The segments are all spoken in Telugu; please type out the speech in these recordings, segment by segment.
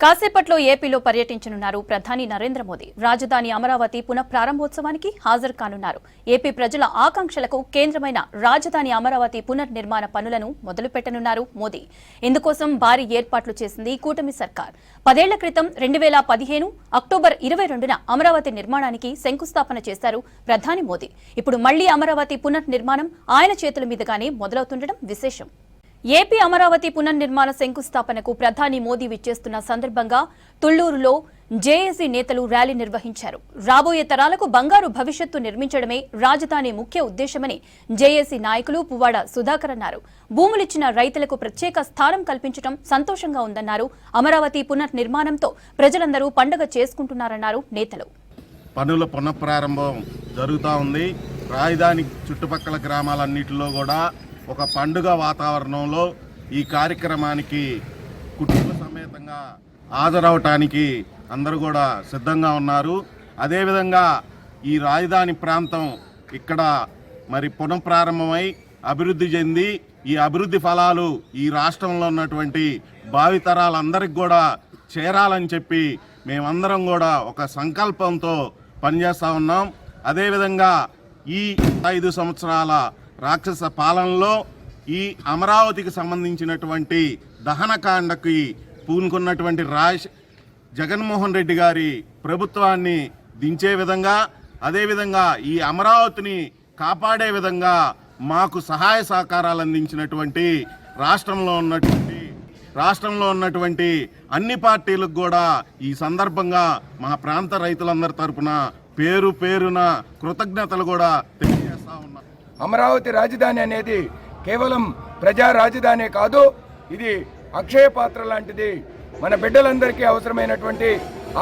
కాసేపట్లో ఏపీలో పర్యటించనున్నారు ప్రధాని నరేంద్ర మోదీ. రాజధాని అమరావతి పునఃప్రారంభోత్సవానికి హాజరు కానున్నారు. ఏపీ ప్రజల ఆకాంక్షలకు కేంద్రమైన రాజధాని అమరావతి పునర్నిర్మాణ పనులను మొదలుపెట్టనున్నారు మోదీ. ఇందుకోసం భారీ ఏర్పాట్లు చేసింది కూటమి సర్కార్. 10 ఏళ్ల క్రితం 2015 అక్టోబర్ 22న అమరావతి నిర్మాణానికి శంకుస్థాపన చేశారు ప్రధాని మోదీ. ఇప్పుడు మళ్లీ అమరావతి పునర్నిర్మాణం ఆయన చేతుల మీదుగానే మొదలవుతుండడం విశేషం. ఏపీ అమరావతి పునర్నిర్మాణ శంకుస్థాపనకు ప్రధాని మోదీ విచ్చేస్తున్న సందర్భంగా తుళ్లూరులో జేఏసీ నేతలు ర్యాలీ నిర్వహించారు. రాబోయే తరాలకు బంగారు భవిష్యత్తు నిర్మించడమే రాజధాని ముఖ్య ఉద్దేశమని జేఏసీ నాయకులు పువ్వాడ సుధాకర్ అన్నారు. భూములిచ్చిన రైతులకు ప్రత్యేక స్థానం కల్పించడం సంతోషంగా ఉందన్నారు. అమరావతి పునర్నిర్మాణంతో ప్రజలందరూ పండుగ చేసుకుంటున్నారన్నారు నేతలు. పనుల పునఃప్రారంభం జరుగుతూ ఉంది. రాజధాని చుట్టుపక్కల గ్రామాలన్నింటిలో కూడా ఒక పండుగ వాతావరణంలో ఈ కార్యక్రమానికి కుటుంబ సమేతంగా హాజరవటానికి అందరూ కూడా సిద్ధంగా ఉన్నారు. అదేవిధంగా ఈ రాజధాని ప్రాంతం ఇక్కడ మరి పునఃప్రారంభమై అభివృద్ధి చెంది ఈ అభివృద్ధి ఫలాలు ఈ రాష్ట్రంలో ఉన్నటువంటి భావితరాలందరికీ కూడా చేరాలని చెప్పి మేమందరం కూడా ఒక సంకల్పంతో పనిచేస్తూ ఉన్నాం. అదేవిధంగా ఈ 5 సంవత్సరాల రాక్షస పాలనలో ఈ అమరావతికి సంబంధించినటువంటి దహనకాండకి పూనుకున్నటువంటి జగన్మోహన్ రెడ్డి గారి ప్రభుత్వాన్ని దించే విధంగా, అదేవిధంగా ఈ అమరావతిని కాపాడే విధంగా మాకు సహాయ సహకారాలు అందించినటువంటి రాష్ట్రంలో ఉన్నటువంటి అన్ని పార్టీలకు కూడా ఈ సందర్భంగా మా ప్రాంత రైతులందరి తరపున పేరున కృతజ్ఞతలు కూడా తెలియజేస్తా ఉన్నాం. అమరావతి రాజధాని అనేది కేవలం ప్రజా రాజధాని కాదు, ఇది అక్షయ పాత్ర లాంటిది. మన బిడ్డలందరికీ అవసరమైనటువంటి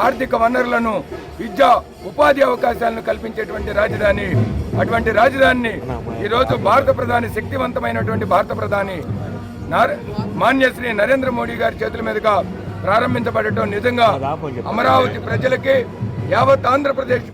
ఆర్థిక వనరులను, విద్య, ఉపాధి అవకాశాలను కల్పించేటువంటి రాజధాని. అటువంటి రాజధానిని ఈరోజు భారత ప్రధాని, శక్తివంతమైనటువంటి భారత ప్రధాని మాన్యశ్రీ నరేంద్ర మోడీ గారి చేతుల మీదుగా ప్రారంభించబడటం నిజంగా అమరావతి ప్రజలకి, యావత్ ఆంధ్రప్రదేశ్